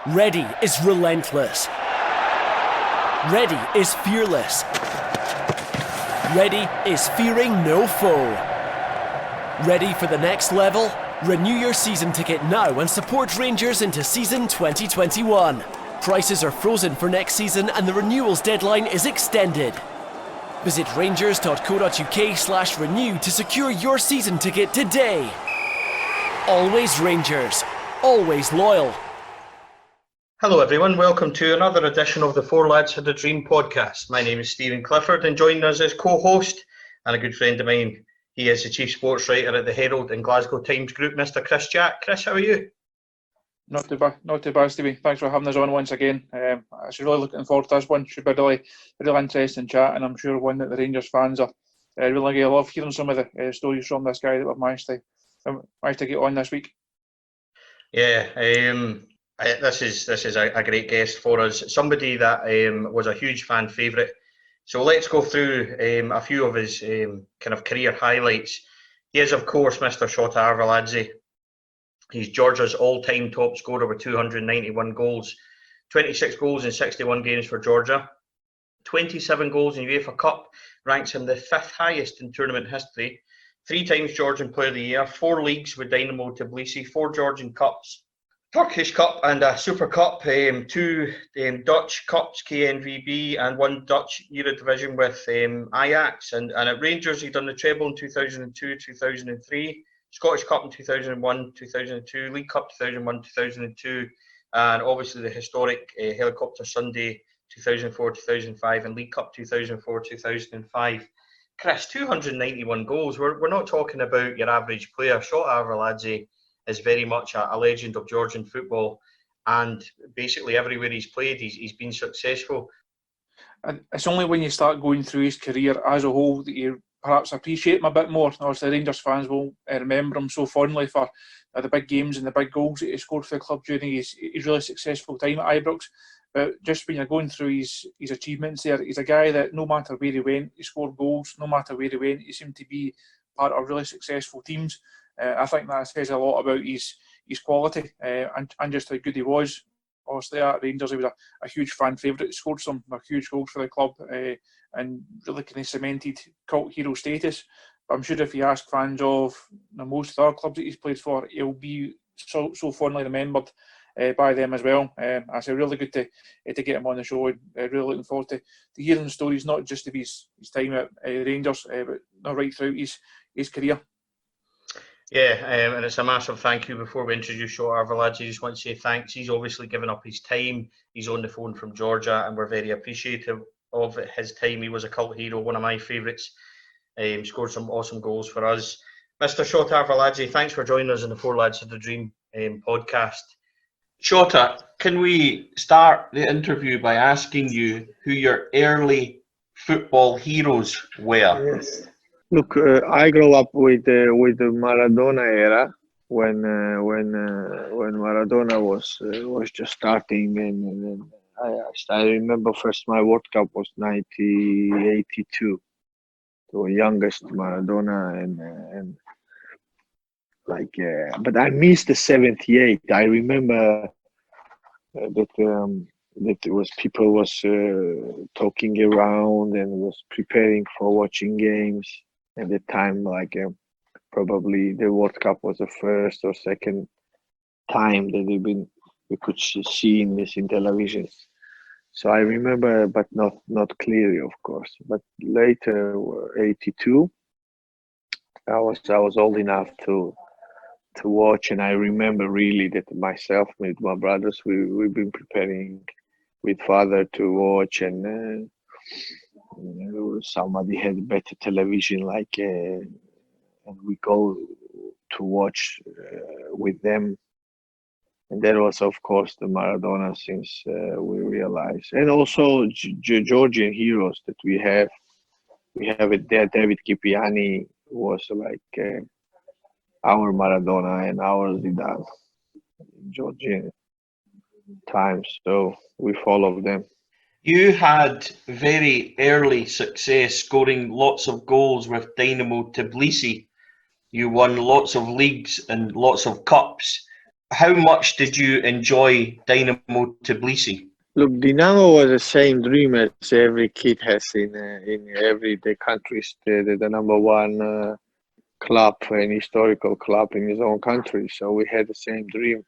Ready is relentless. Ready is fearless. Ready is fearing no foe. Ready for the next level? Renew your season ticket now and support Rangers into season 2021. Prices are frozen for next season and the renewals deadline is extended. Visit rangers.co.uk/renew to secure your season ticket today. Always Rangers. Always loyal. Hello everyone, welcome to another edition of the 4LadsHadADream podcast. My name is Stevie Clifford and joining us as co-host and a good friend of mine. He is the chief sports writer at the Herald and Glasgow Times Group, Mr. Chris Jack. Chris, how are you? Not too bad, Stevie. Thanks for having us on once again. I'm actually really looking forward to this one. Should be a really interesting chat, and I'm sure one that the Rangers fans are really going to love hearing some of the stories from this guy that we've managed to get on this week. Yeah, this is a great guest for us. Somebody that was a huge fan favourite. So let's go through a few of his kind of career highlights. He is, of course, Mr. Shota Arveladze. He's Georgia's all-time top scorer with 291 goals, 26 goals in 61 games for Georgia, 27 goals in UEFA Cup, ranks him the fifth highest in tournament history, 3 times Georgian Player of the Year, 4 leagues with Dinamo Tbilisi, 4 Georgian Cups, Turkish Cup and a Super Cup, 2 Dutch Cups, KNVB, and 1 Dutch Eredivisie with Ajax. And at Rangers, he'd done the treble in 2002, 2003, Scottish Cup in 2001, 2002, League Cup 2001, 2002, and obviously the historic Helicopter Sunday 2004, 2005, and League Cup 2004, 2005. Chris, 291 goals. We're not talking about your average player. Shota Arveladze is very much a legend of Georgian football, and basically everywhere he's played, he's been successful. And it's only when you start going through his career as a whole that you perhaps appreciate him a bit more. Obviously, Rangers fans will remember him so fondly for the big games and the big goals that he scored for the club during his really successful time at Ibrox. But just when you're going through his achievements there, he's a guy that no matter where he went, he scored goals. No matter where he went, he seemed to be part of really successful teams. I think that says a lot about his quality and just how good he was. Obviously, at Rangers, he was a huge fan favourite. He scored some huge goals for the club and really kind of cemented cult hero status. But I'm sure if you ask fans of most other clubs that he's played for, he'll be so fondly remembered by them as well. It's really good to get him on the show. And really looking forward to hearing the stories, not just of his time at Rangers, but right throughout his career. Yeah, and it's a massive thank you. Before we introduce Shota Arveladze, I just want to say thanks. He's obviously given up his time. He's on the phone from Georgia, and we're very appreciative of his time. He was a cult hero, one of my favourites. Scored some awesome goals for us. Mr. Shota Arveladze, thanks for joining us in the 4LadsHadADream podcast. Shota, can we start the interview by asking you who your early football heroes were? Yes. Look, I grew up with the Maradona era when Maradona was just starting, and I remember first my World Cup was 1982, the youngest Maradona, and but I missed the 78. I remember that it was people was talking around and was preparing for watching games. At the time, probably the World Cup was the first or second time that we could see this in television. So I remember, but not clearly, of course. But later, 82, I was old enough to watch, and I remember really that myself with my brothers, we've been preparing with father to watch, and somebody had better television, and we go to watch with them. And that was, of course, the Maradona, since we realized. And also Georgian heroes that we have. We have it there. David Kipiani was our Maradona and our Zidane in Georgian times. So we follow them. You had very early success scoring lots of goals with Dinamo Tbilisi. You won lots of leagues and lots of cups. how much did you enjoy Dinamo Tbilisi? Look, Dinamo was the same dream as every kid has in every the countries. The number one club, an historical club in his own country. So we had the same dream.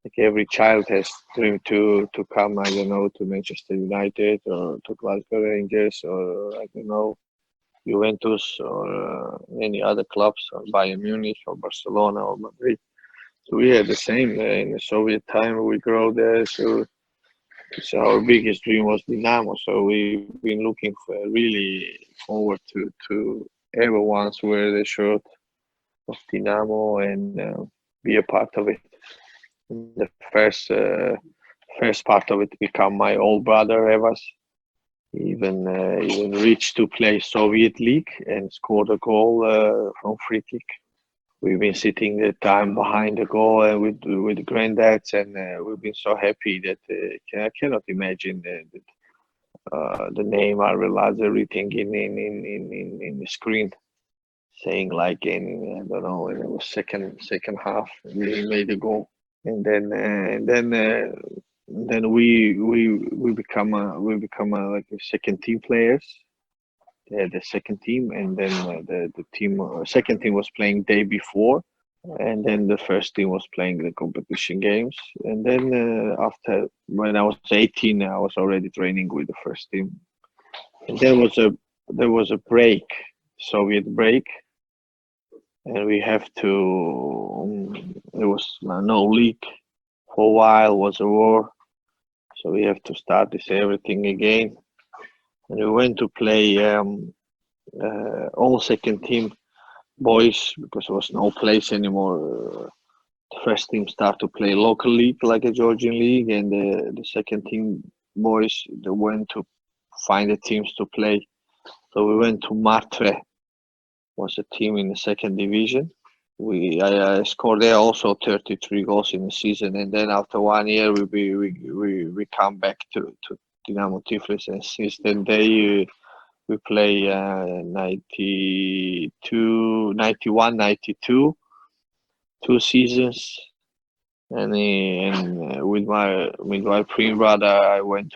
Like every child has dream to come, I don't know, to Manchester United or to Glasgow Rangers or I don't know, Juventus or any other clubs or Bayern Munich or Barcelona or Madrid. So we had the same in the Soviet time. We grew there, so our biggest dream was Dinamo. So we've been looking for really forward to ever once wear the shirt of Dinamo and be a part of it. The first part of it become my old brother Evas. Even reached to play Soviet League and scored a goal from free kick. We've been sitting the time behind the goal and with the granddads, and we've been so happy that I cannot imagine the name Arveladze written in the screen, saying like in I don't know, it was second half we made a goal, and then we become like a second team players. The second team, and then the team second team was playing day before, and then the first team was playing the competition games, and then after when I was 18, I was already training with the first team, and there was a break, Soviet break, and we have to. There was no league for a while. Was a war, so we have to start this everything again. And we went to play all second team boys because there was no place anymore. The first team started to play local league like a Georgian league, and the second team boys they went to find the teams to play. So we went to Martve, was a team in the second division. I scored there also 33 goals in the season, and then after 1 year we come back to Dinamo Tiflis, and since then we play 92, 91, 92, 2 seasons, and with my twin brother I went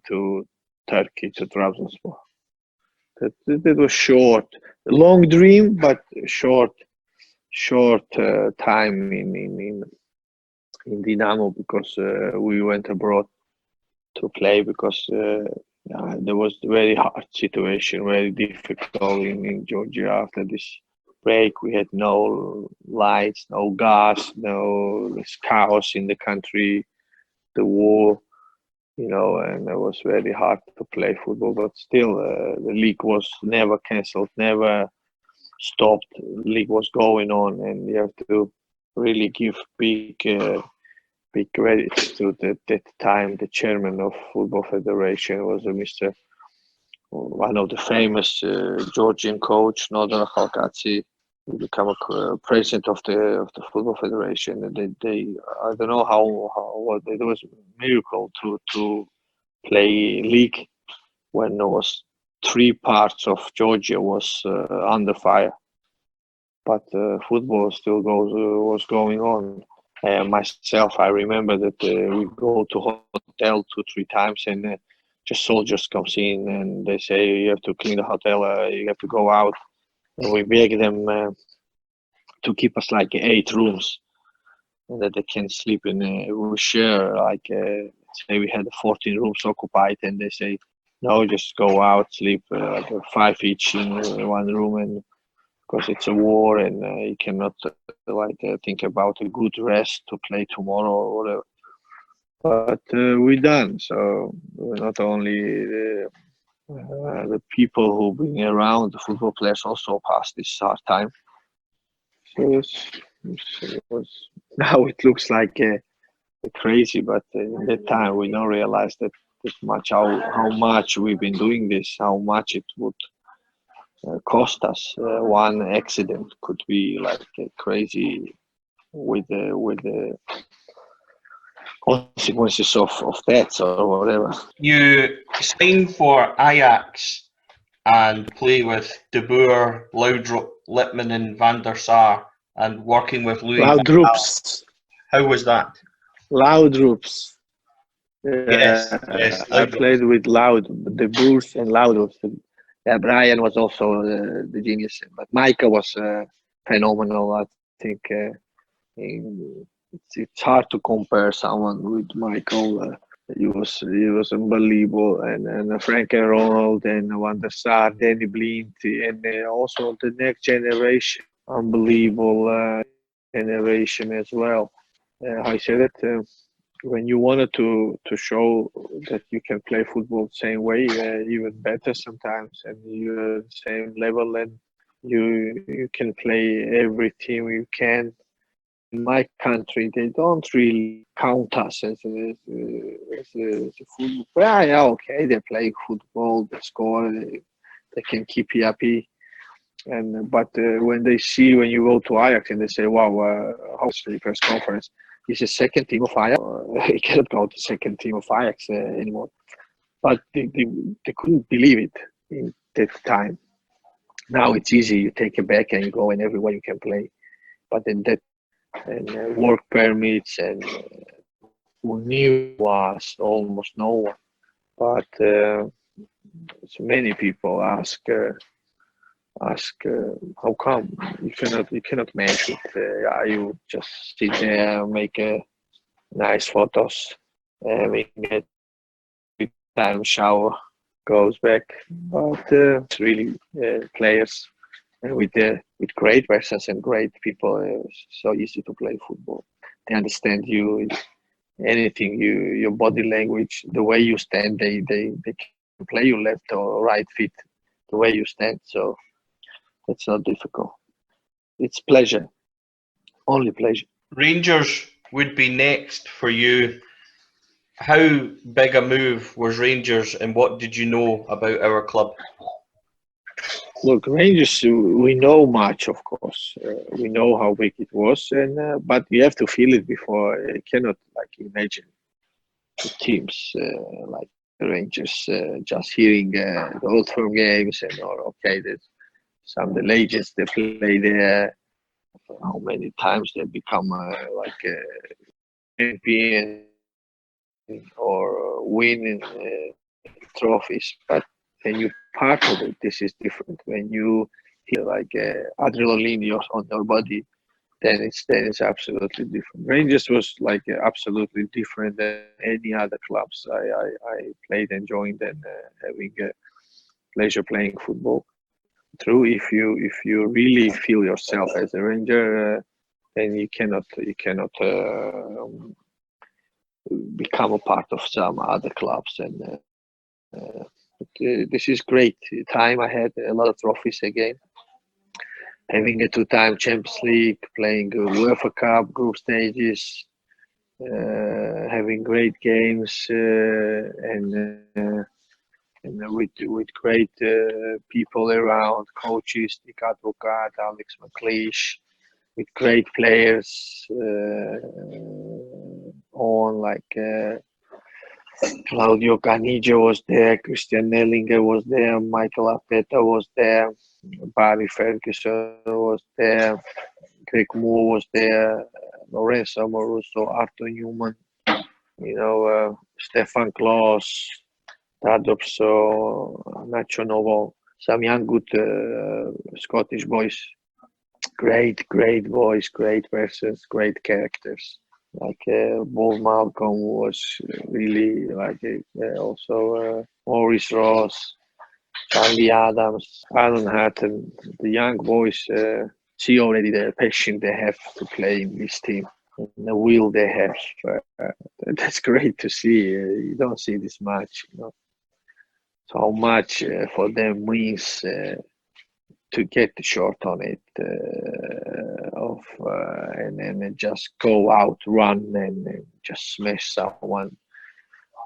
to Turkey to Trabzonspor. That was short, long dream, but short time in Dinamo because we went abroad to play because there was a very hard situation, very difficult in Georgia after this break. We had no lights, no gas, there's chaos in the country, the war, and it was very hard to play football. But still, the league was never cancelled, never stopped. The league was going on, and you have to really give big credit to that time. The chairman of Football Federation was one of the famous Georgian coach, Nodon Halkatsi, who became a president of the Football Federation. And they I don't know what it was a miracle to play league when there was 3 parts of Georgia was under fire, but football still was going on. Myself, I remember that we go to hotel 2-3 times, and just soldiers comes in and they say you have to clean the hotel, you have to go out, and we beg them to keep us like 8 rooms, and that they can sleep in. We share like say we had 14 rooms occupied, and they say no, just go out, sleep 5 each in one room, and because it's a war and you cannot think about a good rest to play tomorrow or whatever. But we done. So not only the people who've been around, the football players also passed this hard time. So it was now it looks like crazy, but in that time we don't realize that much how much we've been doing this, how much it would cost us. One accident could be like crazy with the consequences of deaths or whatever. You signed for Ajax and play with De Boer, Laudrup, Lippmann and Van der Sar, and working with Louis van Gaal. How was that? Loudroops. Yes, I Loud. played with the Bulls and Loudroops. Yeah, Brian was also the genius, but Michael was phenomenal. I think it's hard to compare someone with Michael. He was unbelievable, and Frank and Ronald and Van der Sar, Danny Blind, and also the next generation, unbelievable generation as well. I said that when you wanted to show that you can play football the same way, even better sometimes, and you're at the same level, and you can play every team you can. In my country, they don't really count us as a football. Well, yeah, okay, they play football, they score, they can keep you happy. But when you go to Ajax and they say, "Wow, how's the press conference?" He's the second team of Ajax. He cannot go to the second team of Ajax anymore. But they couldn't believe it in that time. Now it's easy. You take it back and you go and everywhere you can play. But in that work permits and who knew was almost no one. But so many people ask how come you cannot make it? You just sit there, make nice photos, we get time shower, goes back. But it's really players and with great persons and great people. It's so easy to play football. They understand you. Anything your body language, the way you stand, they can play you left or right feet, the way you stand. So it's not difficult. It's pleasure, only pleasure. Rangers would be next for you. How big a move was Rangers, and what did you know about our club? Look, Rangers, we know much, of course. We know how big it was, and but you have to feel it before. You cannot imagine the teams like the Rangers just hearing the Old Firm games and some of the legends they play there. How many times they become champion or winning trophies, but when you part of it, this is different. When you feel adrenaline on your body, then it's absolutely different. Rangers was absolutely different than any other clubs I played and joined and having pleasure playing football. True, if you really feel yourself as a Ranger, then you cannot become a part of some other clubs. And this is great time. I had a lot of trophies again. Having a 2-time Champions League, playing UEFA Cup group stages, having great games, and with great people around, coaches, Nick Advocat, Alex McLeish, with great players Claudio Caniggia was there, Christian Nellinger was there, Michael Arteta was there, Barry Ferguson was there, Greg Moore was there, Lorenzo Amoruso, Arthur Newman, Stefan Klos, Tadopso, Nacho Novo, some young good Scottish boys. Great boys, great persons, great characters. Bob Malcolm was really also Maurice Ross, Charlie Adams, Alan Hatton, the young boys see already the passion they have to play in this team and the will they have. That's great to see. You don't see this much, so much for them means to get the short on it and just go out, run and just smash someone,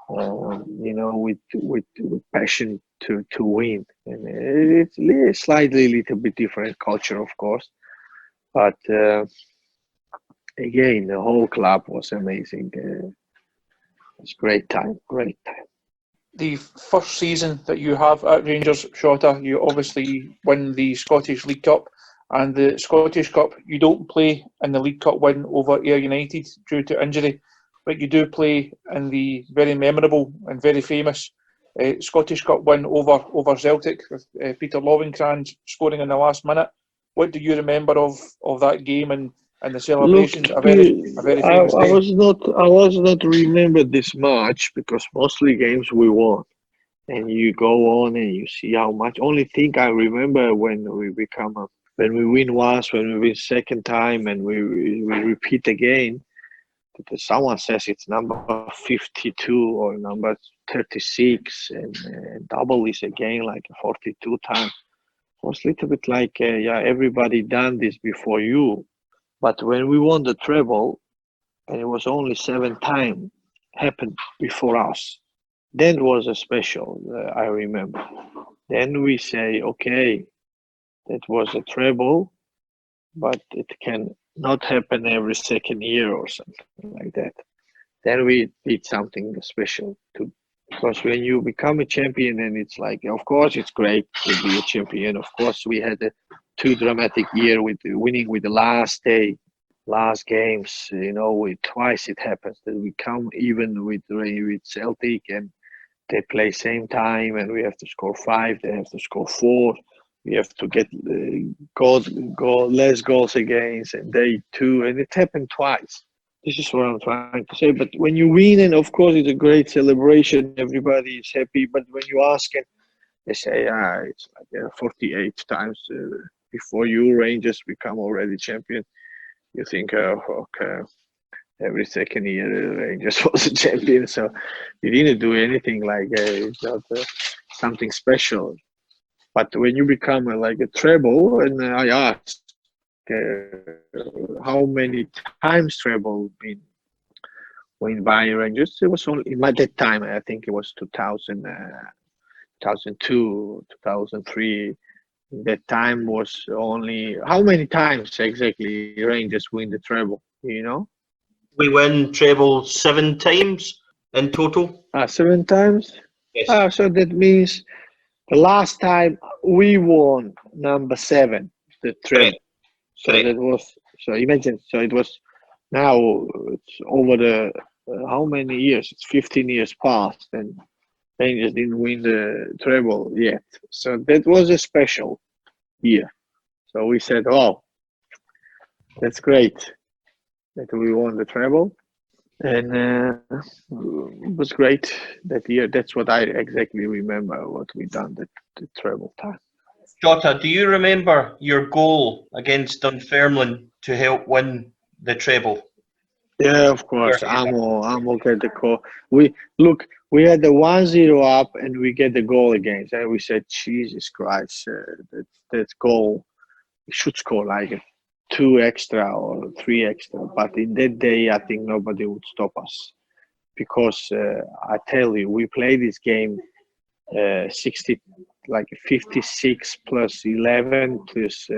with passion to win. And it's slightly a little bit different culture, of course, but again, the whole club was amazing. It's great time. The first season that you have at Rangers, Shota, you obviously win the Scottish League Cup And the Scottish Cup, you don't play in the League Cup win over Ayr United due to injury, but you do play in the very memorable and very famous Scottish Cup win over Celtic with Peter Lovenkrands scoring in the last minute. What do you remember of that game and the celebrations? Look, A very famous I day. was not remembered this much because mostly games we won, and you go on and you see how much. Only thing I remember when we win once, when we win second time, and we repeat again. Because someone says it's number 52 or number 36, and double is again like 42 times. It was a little bit like, everybody done this before you. But when we won the treble, and it was only 7 times happened before us, then was a special, I remember. Then we say, okay, that was a treble, but it can not happen every second year or something like that. Then we did something special because when you become a champion, and it's like, of course, it's great to be a champion. Of course, we had a 2 dramatic year with winning with the last games. With twice it happens that we come even with Celtic, and they play same time, and we have to score 5, they have to score 4. We have to get less goals against, and they too, and it happened twice. This is what I'm trying to say. But when you win, and of course it's a great celebration, everybody is happy. But when you ask, and they say, it's like 48 times before you Rangers become already champion. You think, okay, every second year Rangers was a champion, so you didn't do anything like it's not something special. But when you become like a treble, and I asked how many times treble been won by Rangers, it was only at that time. I think it was 2000, 2002, 2003. That time was only how many times exactly Rangers win the treble? We win treble 7 times in total. 7 times. Yes. So that means the last time we won number 7, the treble. Correct. So Correct. that was, so imagine, so it was now it's over the how many years? It's 15 years past, and Rangers didn't win the treble yet. So that was a special year. So we said, oh, that's great that we won the treble. And it was great that year. That's what I exactly remember, what we done the treble time. Shota, do you remember your goal against Dunfermline to help win the treble? Yeah, of course. Amo get the goal. We had the 1-0 up, and we get the goal against, and we said, Jesus Christ, that goal, we should score like 2 extra or 3 extra. But in that day, I think nobody would stop us, because I tell you, we played this game 60, like 56 plus 11 plus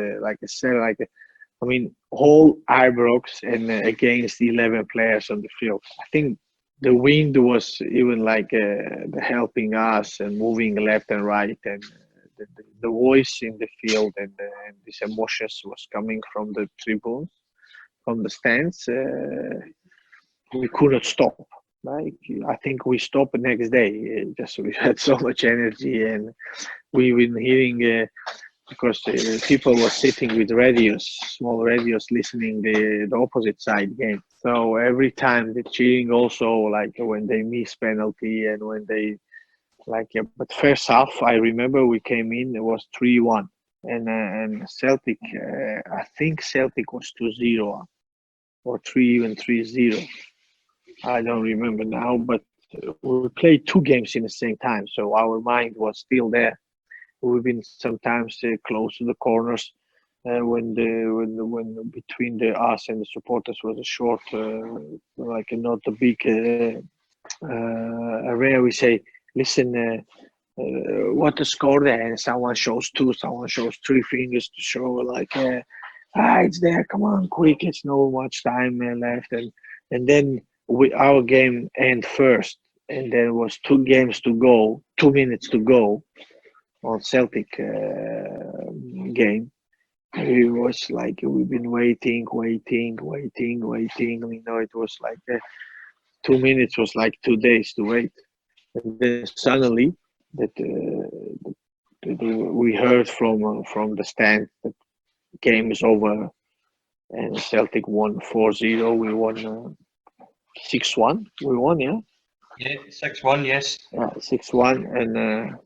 whole Ibrox, and against 11 players on the field. I think the wind was even like helping us and moving left and right, and the voice in the field, and these emotions was coming from the tribunes, from the stands. We could not stop. Like, I think we stopped the next day. Just we had so much energy, and we've been hearing because people were sitting with radios, small radios, listening the opposite side game. So every time the cheering, also like when they miss penalty, and when they but first half, I remember we came in, it was 3-1, and Celtic, I think Celtic was 2-0 or 3-0. I don't remember now, but we played 2 games in the same time, so our mind was still there. We've been sometimes close to the corners when between us and the supporters was a short, not a big area. We say, listen, what the score there? And someone shows 2, someone shows 3 fingers to show it's there. Come on, quick! It's no much time left, and then our game end first, and there was 2 games to go, 2 minutes to go on Celtic game, it was like we've been waiting. You know, it was like 2 minutes was like 2 days to wait, and then suddenly that we heard from the stand that game is over and Celtic won 4-0. We won 6-1. We won, yeah. Yeah, 6-1, yes. Yeah, 6-1, and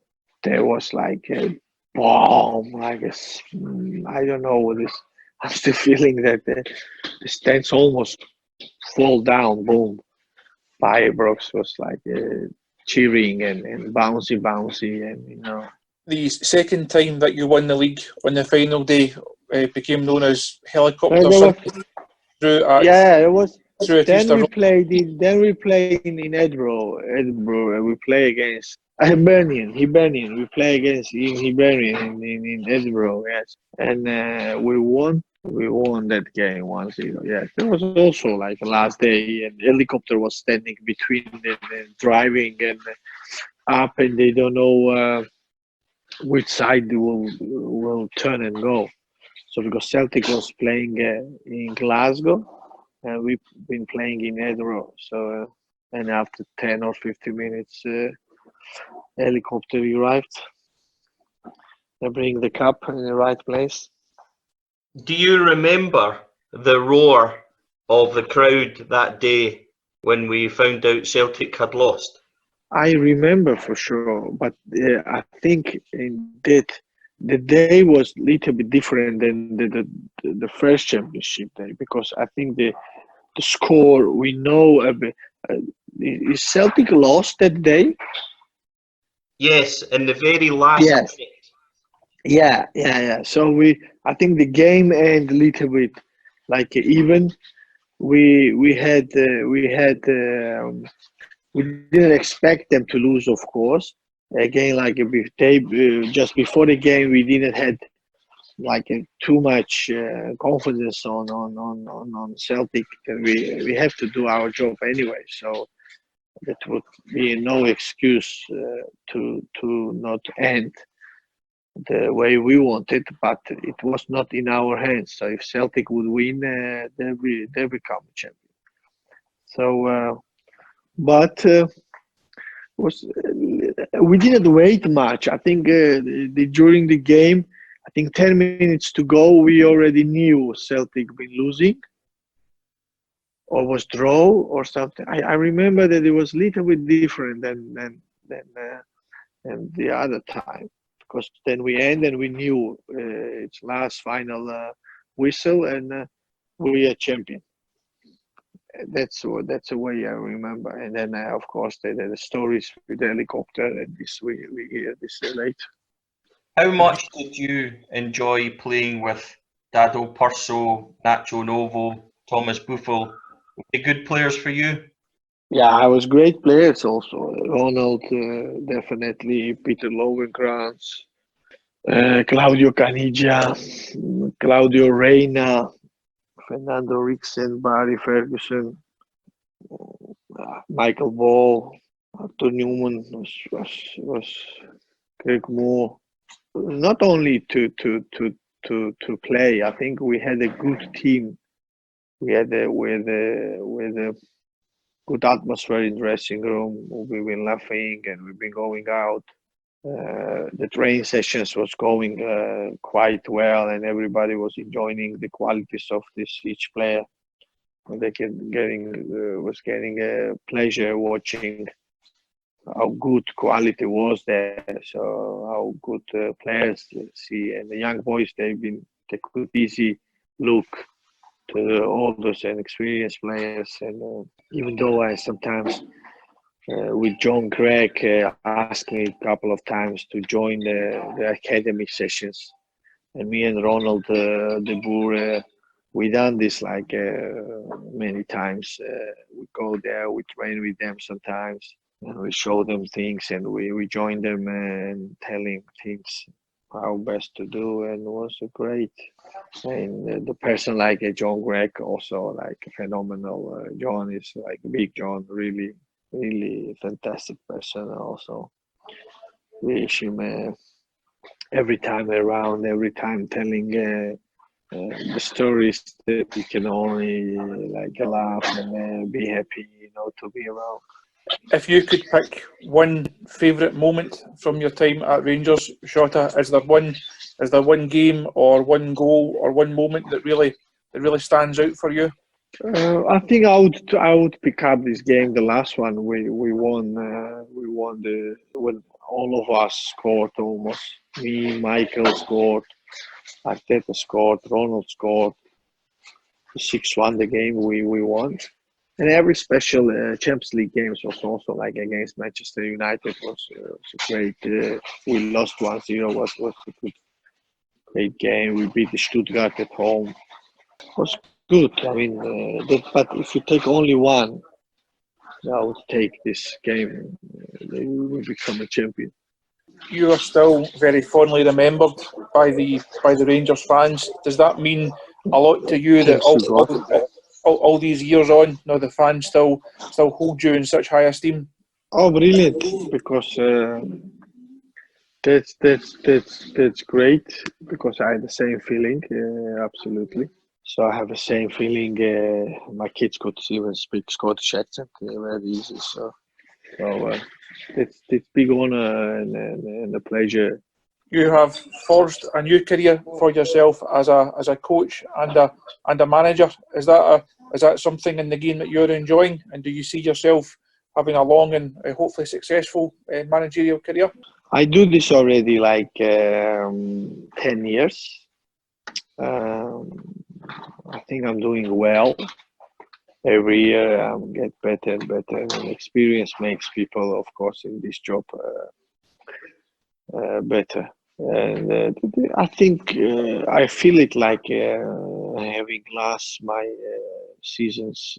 there was like a bomb, I don't know what this. I'm still feeling that the stands almost fall down. Boom! Ibrox was like cheering and bouncy, and you know. The second time that you won the league on the final day became known as Helicopter There Sunday. was, Through at yeah, it was. through at Then Easter we Road. played in Edinburgh. And we play against Hibernian. We play against Hibernian in Edinburgh. Yes, and we won. We won that game 1-0. Yes, there was also like a last day, and helicopter was standing between and driving and up, and they don't know which side they will turn and go. So because Celtic was playing in Glasgow, and we've been playing in Edinburgh. So and after 10 or 15 minutes, helicopter arrived. They bring the cup in the right place. Do you remember the roar of the crowd that day when we found out Celtic had lost? I remember for sure, but I think in that the day was a little bit different than the first championship day, because I think the score we know a bit. Is Celtic lost that day? Yes, in the very last Yes. minute. Yeah. So I think the game ended a little bit like even. We had we didn't expect them to lose, of course. Again, like just before the game, we didn't had like too much confidence on Celtic. We have to do our job anyway, so that would be no excuse to not end the way we wanted, but it was not in our hands. So if Celtic would win, they become champion. So, but was we didn't wait much. I think during the game, I think 10 minutes to go, we already knew Celtic been losing or was draw or something. I remember that it was a little bit different than the other time, because then we end and we knew it's last final whistle, and we are champion. That's the way I remember. And then of course the stories with the helicopter, and this we hear this later. How much did you enjoy playing with Dado Perso, Nacho Novo, Thomas Buffel? Were they good players for you? Yeah, I was great players also. Ronald, definitely. Peter Lovenkrantz, Claudio Caniggia, Claudio Reina, Fernando Rixen, Barry Ferguson, Michael Ball, Arthur Newman was Craig Moore. Not only to play, I think we had a good team. We had with a good atmosphere in dressing room. We've been laughing and we've been going out. The training sessions was going quite well, and everybody was enjoying the qualities of each player. They was getting a pleasure watching how good quality was there. So how good players see, and the young boys they could easy look to the oldest and experienced players. And even though I sometimes with John Craig asked me a couple of times to join the academy sessions, and me and Ronald de Boer, we done this like many times. We go there, we train with them sometimes, and we show them things, and we join them and telling things how best to do, and it was great. And the person like John Gregg also like phenomenal. John is like big John, really fantastic person. Also, wish him every time around, every time telling the stories that you can only like laugh and be happy, to be around. If you could pick one favourite moment from your time at Rangers, Shota, is there one game or one goal or one moment that really stands out for you? I think I would pick up this game, the last one. We won. We won when all of us scored almost. Me, Michael scored, Arteta scored, Ronald scored. 6-1 the game we won. And every special Champions League games was also like against Manchester United was great. We lost 1-0. Was a great game. We beat the Stuttgart at home. It was good. I mean, but if you take only one, I would take this game. They will become a champion. You are still very fondly remembered by the Rangers fans. Does that mean a lot to you that all these years on, the fans still hold you in such high esteem? Oh, brilliant! Because that's great. Because I had the same feeling, absolutely. So I have the same feeling. My kids could even speak Scottish accent very easy. So it's big honor and a pleasure. You have forged a new career for yourself as a coach and a manager. Is that something in the game that you're enjoying? And do you see yourself having a long and hopefully successful managerial career? I do this already 10 years. I think I'm doing well. Every year I get better and better. And experience makes people, of course, in this job better. And I think I feel it like having last my seasons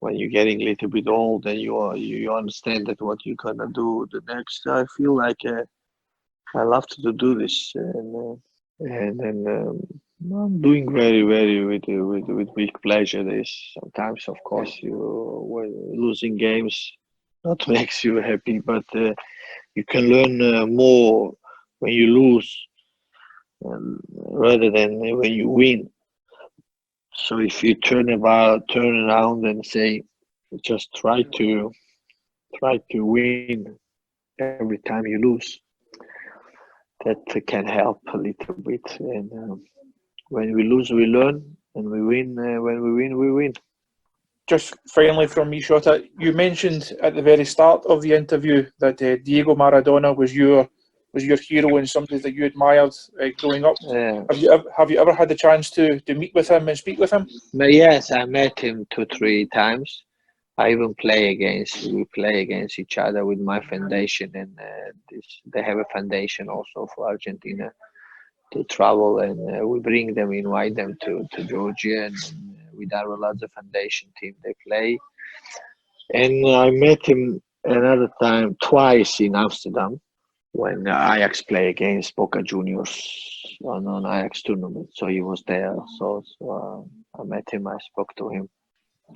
when you're getting a little bit old and you understand that what you're gonna do the next. I feel like I love to do this, and I'm doing very, very with big pleasure. There's sometimes, of course, when losing games not makes you happy, but you can learn more when you lose rather than when you win. So if you turn around and say, just try to win every time you lose, that can help a little bit. And when we lose, we learn, and we win. When we win, we win. Just finally from me, Shota, you mentioned at the very start of the interview that Diego Maradona was your hero and somebody that you admired growing up. Have you ever had the chance to meet with him and speak with him? Yes, I met him 2-3 times. I even we play against each other with my foundation, and they have a foundation also for Argentina to travel, and we invite them to Georgia, and with Arveladze Foundation team they play. And I met him another time, twice in Amsterdam, when Ajax play against Boca Juniors on an Ajax tournament. So he was there. So I met him, I spoke to him.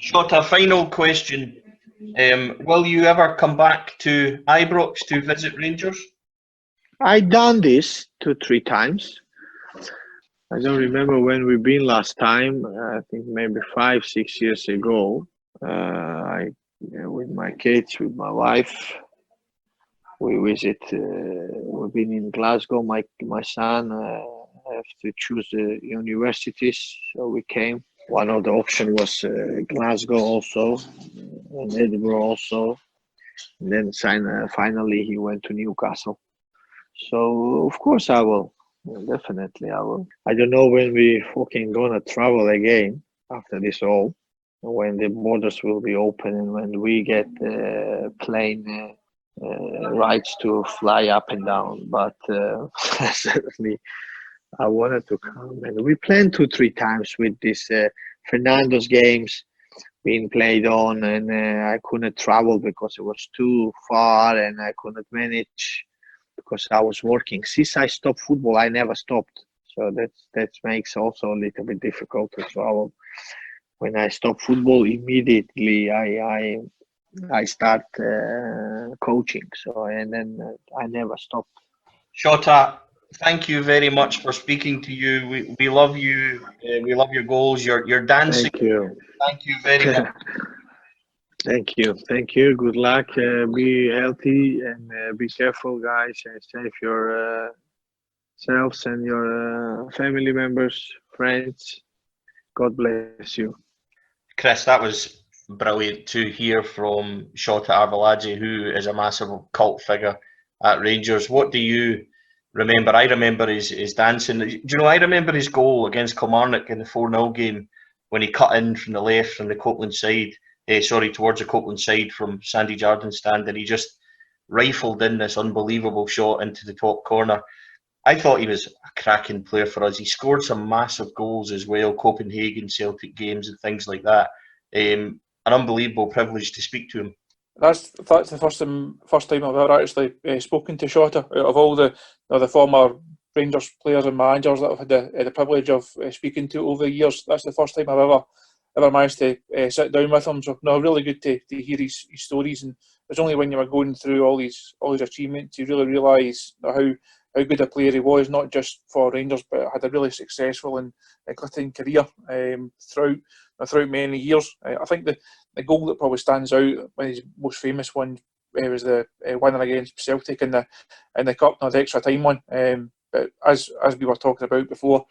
Shota, final question. Will you ever come back to Ibrox to visit Rangers? I done this 2-3 times. I don't remember when we've been last time. I think maybe 5-6 years ago. With my kids, with my wife, we visit. We've been in Glasgow. My son have to choose the universities, so we came. One of the options was Glasgow also, and Edinburgh also. And then finally he went to Newcastle. So of course I will. Definitely I will. I don't know when we fucking gonna travel again after this all, when the borders will be open and when we get plane rights to fly up and down. But certainly I wanted to come, and we planned 2-3 times with this Fernando's games being played on, and I couldn't travel because it was too far and I couldn't manage because I was working. Since I stopped football, I never stopped. So that makes also a little bit difficult to travel. When I stopped football, immediately I start coaching. So and then I never stopped. Shota, thank you very much for speaking to you. We love you. We love your goals. Your dancing. Thank you. Thank you very much. Thank you. Thank you. Good luck. Be healthy and be careful, guys, and save your selves and your family members, friends. God bless you. Chris, that was brilliant to hear from Shota Arveladze, who is a massive cult figure at Rangers. What do you remember? I remember his dancing. Do you know, I remember his goal against Kilmarnock in the 4-0 game when he cut in from the left from the Copeland side, towards the Copeland side from Sandy Jardin's stand, and he just rifled in this unbelievable shot into the top corner. I thought he was a cracking player for us. He scored some massive goals as well, Copenhagen, Celtic games and things like that. An unbelievable privilege to speak to him. That's the first time I've ever actually spoken to Shota. Out of all the former Rangers players and managers that I've had the privilege of speaking to over the years, that's the first time I've ever managed to sit down with him. So no, really good to hear his stories. And it's only when you were going through all these achievements you really realise how good a player he was, not just for Rangers, but had a really successful and glittering career throughout many years. I think the goal that probably stands out, one of his most famous ones, was the winner against Celtic in the cup, the extra time one. But as we were talking about before,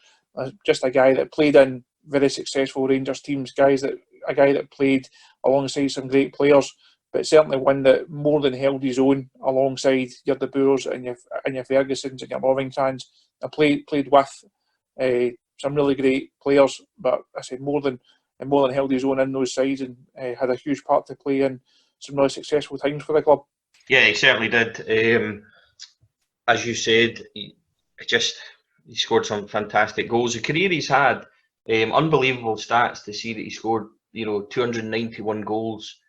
just a guy that played in very successful Rangers teams, a guy that played alongside some great players, but certainly one that more than held his own alongside your De Boers and your Fergusons and your Lovingtons. I played with some really great players, but I said more than held his own in those sides, and had a huge part to play in some really successful times for the club. Yeah, he certainly did. As you said, he scored some fantastic goals. The career he's had, unbelievable stats to see that he scored 291 goals.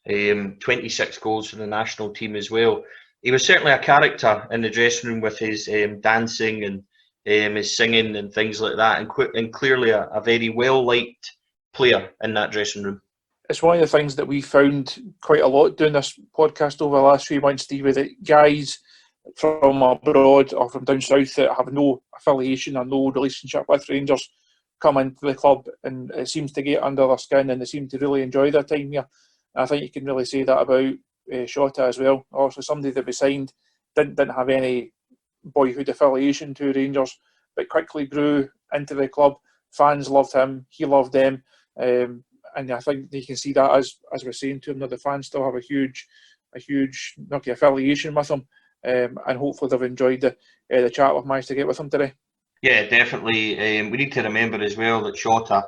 26 goals for the national team as well. He was certainly a character in the dressing room with his dancing and his singing and things like that, and clearly a very well-liked player in that dressing room. It's one of the things that we found quite a lot doing this podcast over the last few months, Stevie, that guys from abroad or from down south that have no affiliation or no relationship with Rangers come into the club, and it seems to get under their skin and they seem to really enjoy their time here. I think you can really say that about Shota as well. Also, somebody that we signed didn't have any boyhood affiliation to Rangers, but quickly grew into the club. Fans loved him, he loved them, and I think you can see that as we're saying to him, that the fans still have a huge affiliation with him, and hopefully they've enjoyed the chat we've managed to get with him today. Yeah, definitely. We need to remember as well that Shota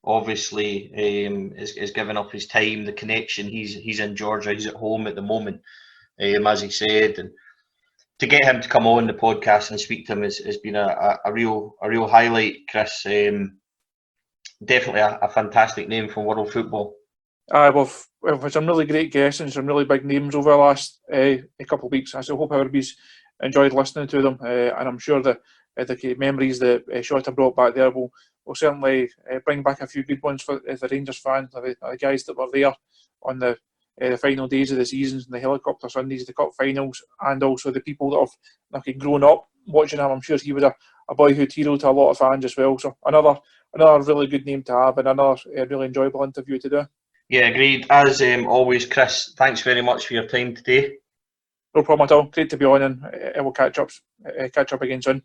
obviously is giving up his time, the connection. He's in Georgia, he's at home at the moment, as he said, and to get him to come on the podcast and speak to him has been a real highlight, Chris. Definitely a fantastic name from world football. We've had some really great guests and some really big names over the last a couple of weeks. I hope everybody's enjoyed listening to them, and I'm sure that the memories that Shota brought back there will certainly bring back a few good ones for the Rangers fans, the guys that were there on the final days of the seasons, and the helicopter Sundays, the cup finals, and also the people that have grown up watching him. I'm sure he was a boyhood hero to a lot of fans as well. So another really good name to have, and another really enjoyable interview to do. Yeah, agreed. As always, Chris, thanks very much for your time today. No problem at all. Great to be on, and we'll catch up again soon.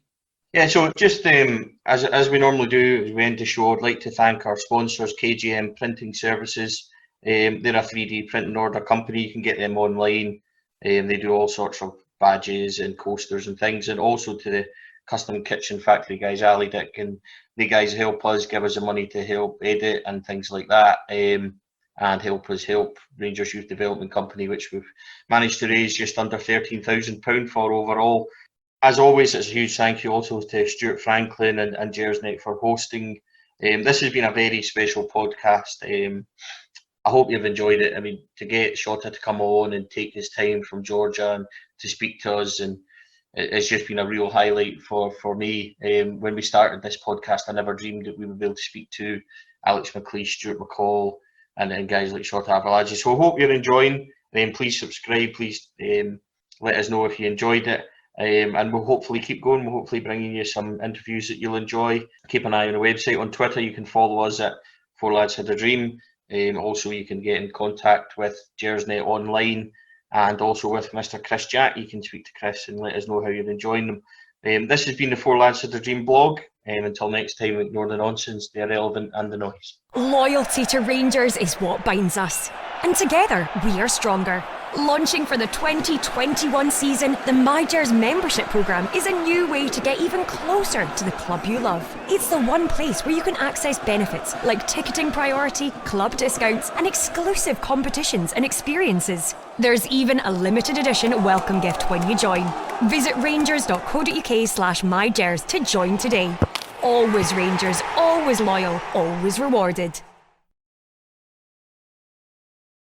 Yeah, so just as we normally do, as we end the show, I'd like to thank our sponsors, KGM Printing Services. They're a 3D printing order company. You can get them online. They do all sorts of badges and coasters and things, and also to the Custom Kitchen Factory guys, Ali Dick, and the guys help us, give us the money to help edit and things like that, and help us help Rangers Youth Development Company, which we've managed to raise just under £13,000 for overall. As always, it's a huge thank you also to Stuart Franklin and Gersnet for hosting. This has been a very special podcast. I hope you've enjoyed it. I mean, to get Shota to come on and take his time from Georgia and to speak to us, and it's just been a real highlight for me. When we started this podcast, I never dreamed that we would be able to speak to Alex McLeish, Stuart McCall, and then guys like Shota Arveladze. So I hope you're enjoying. Please subscribe. Please let us know if you enjoyed it. And we'll hopefully keep going. We'll hopefully bringing you some interviews that you'll enjoy. Keep an eye on the website. On Twitter, you can follow us at 4LadsHadADream. Also, you can get in contact with Gersnet online and also with Mr. Chris Jack. You can speak to Chris and let us know how you're enjoying them. This has been the 4LadsHadADream blog. Until next time, ignore the nonsense, the irrelevant and the noise. Loyalty to Rangers is what binds us. And together, we are stronger. Launching for the 2021 season, the MyGers membership programme is a new way to get even closer to the club you love. It's the one place where you can access benefits like ticketing priority, club discounts, and exclusive competitions and experiences. There's even a limited edition welcome gift when you join. Visit rangers.co.uk/mygers to join today. Always Rangers, always loyal, always rewarded.